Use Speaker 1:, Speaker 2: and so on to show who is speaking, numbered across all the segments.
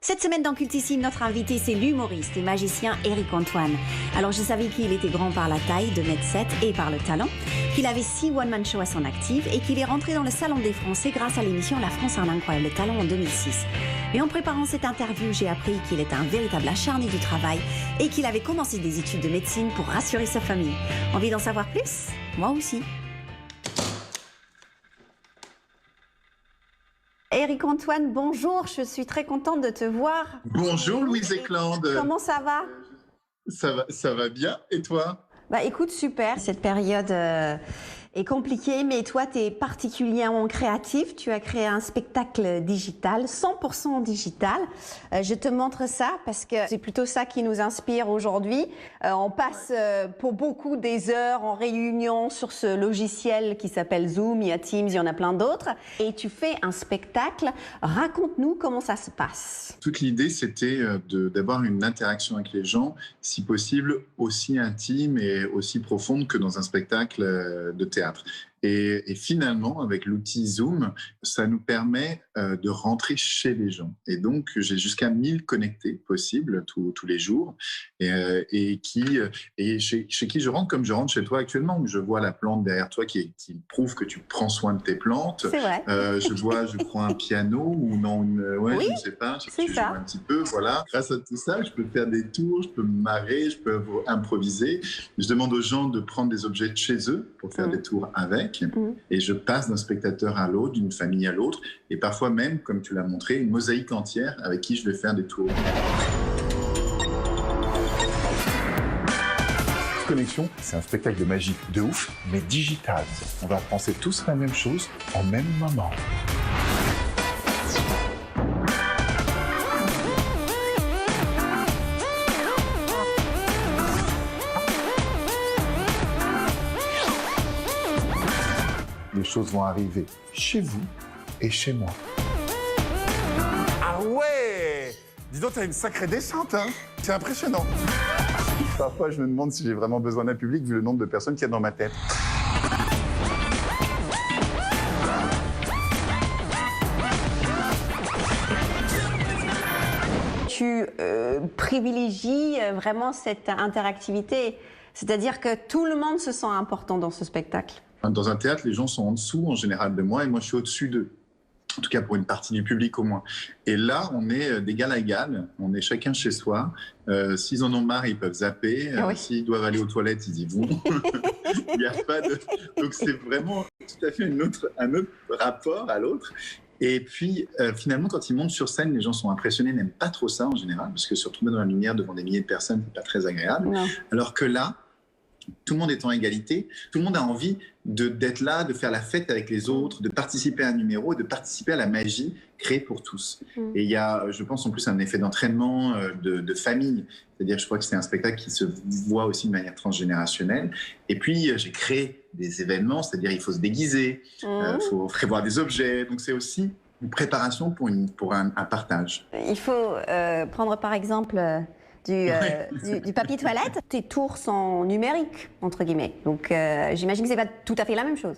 Speaker 1: Cette semaine dans Cultissime, notre invité, c'est l'humoriste et magicien Éric Antoine. Alors, je savais qu'il était grand par la taille, 2,7 m, et par le talent, qu'il avait 6 one-man shows à son actif et qu'il est rentré dans le Salon des Français grâce à l'émission La France a un incroyable talent en 2006. Et en préparant cette interview, j'ai appris qu'il est un véritable acharné du travail et qu'il avait commencé des études de médecine pour rassurer sa famille. Envie d'en savoir plus? Moi aussi. Éric Antoine, bonjour, je suis très contente de te voir.
Speaker 2: Bonjour Louise Eklund.
Speaker 1: Comment ça va?
Speaker 2: Ça va bien, et toi?
Speaker 1: Bah écoute, super, cette période est compliquée, mais toi tu es particulièrement créatif, tu as créé un spectacle digital, 100% digital. Je te montre ça parce que c'est plutôt ça qui nous inspire aujourd'hui. On passe pour beaucoup des heures en réunion sur ce logiciel qui s'appelle Zoom, il y a Teams, il y en a plein d'autres. Et tu fais un spectacle, raconte-nous comment ça se passe.
Speaker 2: Toute l'idée c'était d'avoir une interaction avec les gens, si possible aussi intime et aussi profonde que dans un spectacle de théâtre. Et finalement, avec l'outil Zoom, ça nous permet de rentrer chez les gens. Et donc, j'ai jusqu'à 1000 connectés possibles tous les jours et chez qui je rentre comme je rentre chez toi actuellement, où je vois la plante derrière toi qui prouve que tu prends soin de tes plantes.
Speaker 1: C'est vrai.
Speaker 2: Je crois, un piano ou non, oui, je ne sais pas.
Speaker 1: C'est ça.
Speaker 2: Joues un petit peu, voilà. Grâce à tout ça, je peux faire des tours, je peux me marrer, je peux improviser. Je demande aux gens de prendre des objets de chez eux pour faire des tours avec. Et je passe d'un spectateur à l'autre, d'une famille à l'autre, et parfois même, comme tu l'as montré, une mosaïque entière avec qui je vais faire des tours.
Speaker 3: Connexion, c'est un spectacle de magie de ouf, mais digital. On va penser tous la même chose en même moment. Les choses vont arriver chez vous et chez moi.
Speaker 4: Ah ouais! Dis donc, t'as une sacrée descente, hein? C'est impressionnant.
Speaker 3: Parfois, je me demande si j'ai vraiment besoin d'un public vu le nombre de personnes qu'il y a dans ma tête.
Speaker 1: Tu privilégies vraiment cette interactivité, c'est-à-dire que tout le monde se sent important dans ce spectacle.
Speaker 2: Dans un théâtre, les gens sont en dessous en général de moi et moi je suis au-dessus d'eux. En tout cas pour une partie du public au moins. Et là, on est d'égal à égal, on est chacun chez soi. S'ils en ont marre, ils peuvent zapper.
Speaker 1: Oui.
Speaker 2: S'ils doivent aller aux toilettes, ils y vont. Il n'y a pas de... Donc c'est vraiment tout à fait un autre rapport à l'autre. Et puis, finalement, quand ils montent sur scène, les gens sont impressionnés, n'aiment pas trop ça en général, parce que se retrouver dans la lumière devant des milliers de personnes, c'est pas très agréable.
Speaker 1: Non.
Speaker 2: Alors que là, tout le monde est en égalité, tout le monde a envie d'être là, de faire la fête avec les autres, de participer à un numéro et de participer à la magie créée pour tous. Et il y a, je pense, en plus un effet d'entraînement, de famille. C'est-à-dire, je crois que c'est un spectacle qui se voit aussi de manière transgénérationnelle. Et puis, j'ai créé des événements, c'est-à-dire il faut se déguiser, il faut prévoir des objets. Donc, c'est aussi une préparation pour un partage.
Speaker 1: Il faut prendre par exemple du papier toilette. Tes tours sont numériques, entre guillemets. Donc j'imagine que c'est pas tout à fait la même chose.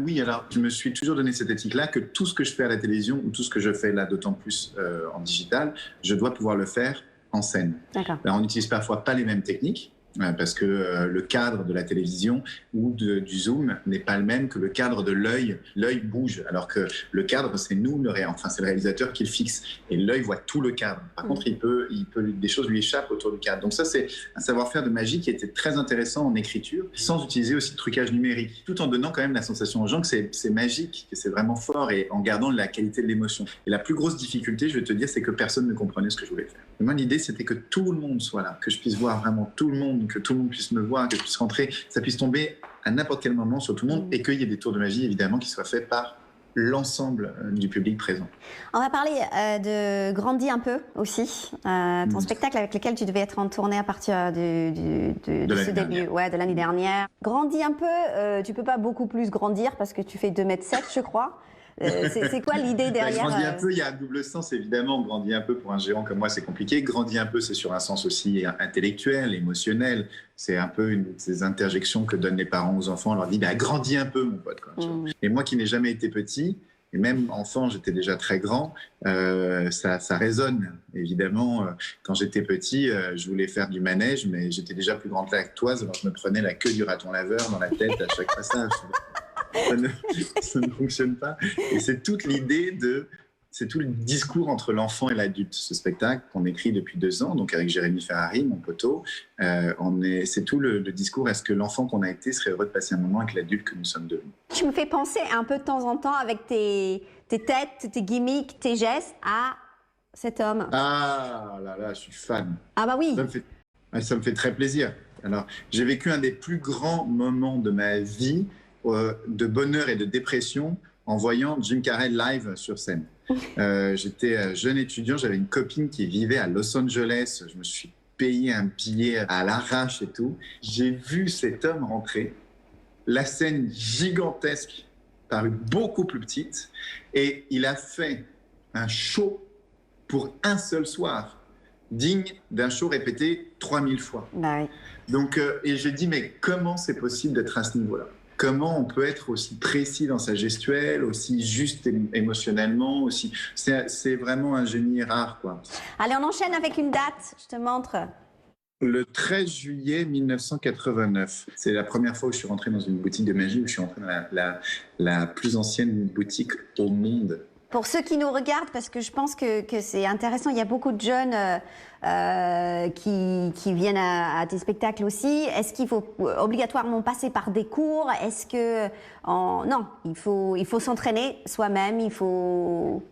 Speaker 2: Oui, alors je me suis toujours donné cette éthique-là que tout ce que je fais à la télévision ou tout ce que je fais là, d'autant plus en digital, je dois pouvoir le faire en scène.
Speaker 1: D'accord.
Speaker 2: Alors, on n'utilise parfois pas les mêmes techniques. Parce que le cadre de la télévision ou du Zoom n'est pas le même que le cadre de l'œil. L'œil bouge, alors que le cadre, c'est nous, c'est le réalisateur qui le fixe. Et l'œil voit tout le cadre. Par contre, des choses lui échappent autour du cadre. Donc ça, c'est un savoir-faire de magie qui était très intéressant en écriture, sans utiliser aussi de trucage numérique, tout en donnant quand même la sensation aux gens que c'est magique, que c'est vraiment fort, et en gardant la qualité de l'émotion. Et la plus grosse difficulté, je vais te dire, c'est que personne ne comprenait ce que je voulais faire. Et moi, l'idée, c'était que tout le monde soit là, que je puisse voir vraiment tout le monde, que tout le monde puisse me voir, que je puisse rentrer, ça puisse tomber à n'importe quel moment sur tout le monde et qu'il y ait des tours de magie, évidemment, qui soient faits par l'ensemble du public présent.
Speaker 1: On va parler de Grandis un peu aussi, ton spectacle avec lequel tu devais être en tournée à partir de ce début, de l'année dernière. Grandis un peu, tu peux pas beaucoup plus grandir parce que tu fais 2,7 m, je crois. C'est quoi l'idée derrière
Speaker 2: Grandis un peu, il y a un double sens évidemment. Grandis un peu pour un géant comme moi, c'est compliqué. Grandis un peu, c'est sur un sens aussi intellectuel, émotionnel. C'est un peu une de ces interjections que donnent les parents aux enfants. On leur dit grandis un peu, mon pote. Et moi qui n'ai jamais été petit, Et même enfant, j'étais déjà très grand, ça résonne. Évidemment, quand j'étais petit, je voulais faire du manège, mais j'étais déjà plus grand que lactoise, alors je me prenais la queue du raton laveur dans la tête à chaque passage. Ça ne fonctionne pas. Et c'est toute l'idée de... C'est tout le discours entre l'enfant et l'adulte, ce spectacle qu'on écrit depuis 2 ans, donc avec Jérémy Ferrari, mon poteau. C'est tout le discours, est-ce que l'enfant qu'on a été serait heureux de passer un moment avec l'adulte que nous sommes devenus?
Speaker 1: Tu me fais penser un peu de temps en temps avec tes têtes, tes gimmicks, tes gestes à cet homme.
Speaker 2: Ah là, je suis fan.
Speaker 1: Ah bah oui.
Speaker 2: Ça me fait très plaisir. Alors, j'ai vécu un des plus grands moments de ma vie, de bonheur et de dépression, en voyant Jim Carrey live sur scène. J'étais jeune étudiant, j'avais une copine qui vivait à Los Angeles, je me suis payé un billet à l'arrache et tout. J'ai vu cet homme rentrer, la scène gigantesque parut beaucoup plus petite, et il a fait un show pour un seul soir, digne d'un show répété 3000 fois.
Speaker 1: Bah oui.
Speaker 2: Donc, et j'ai dit, mais comment c'est possible d'être à ce niveau-là? Comment on peut être aussi précis dans sa gestuelle, aussi juste émotionnellement, aussi... C'est vraiment un génie rare, quoi.
Speaker 1: Allez, on enchaîne avec une date, je te montre.
Speaker 2: Le 13 juillet 1989, c'est la première fois où je suis rentré dans une boutique de magie, où je suis rentré dans la plus ancienne boutique au monde.
Speaker 1: Pour ceux qui nous regardent, parce que je pense que c'est intéressant, il y a beaucoup de jeunes qui viennent à tes spectacles aussi. Est-ce qu'il faut obligatoirement passer par des cours? Est-ce que... Non, il faut s'entraîner soi-même, il faut...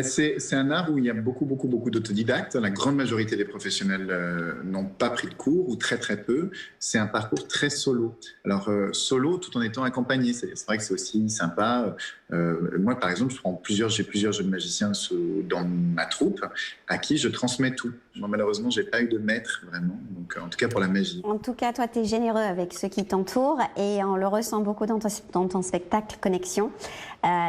Speaker 2: C'est un art où il y a beaucoup d'autodidactes. La grande majorité des professionnels n'ont pas pris de cours ou très peu. C'est un parcours très solo. Alors solo tout en étant accompagné. C'est vrai que c'est aussi sympa. Moi par exemple, j'ai plusieurs jeunes magiciens dans ma troupe à qui je transmets tout. Moi, malheureusement, j'ai pas eu de maître vraiment. Donc en tout cas pour la magie.
Speaker 1: En tout cas, toi, tu es généreux avec ceux qui t'entourent et on le ressent beaucoup dans ton spectacle Connexion.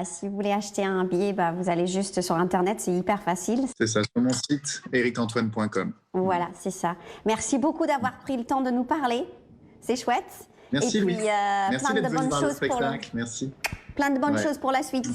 Speaker 1: Si vous voulez acheter un billet, vous allez juste sur Internet, c'est hyper facile.
Speaker 2: C'est ça, sur mon site, ericantoine.com.
Speaker 1: Voilà, c'est ça. Merci beaucoup d'avoir pris le temps de nous parler. C'est chouette.
Speaker 2: Merci,
Speaker 1: et puis,
Speaker 2: Louise. Merci
Speaker 1: plein
Speaker 2: d'être
Speaker 1: de bonnes
Speaker 2: venu voir le
Speaker 1: choses
Speaker 2: spectacle. Merci.
Speaker 1: Plein de bonnes choses pour la suite.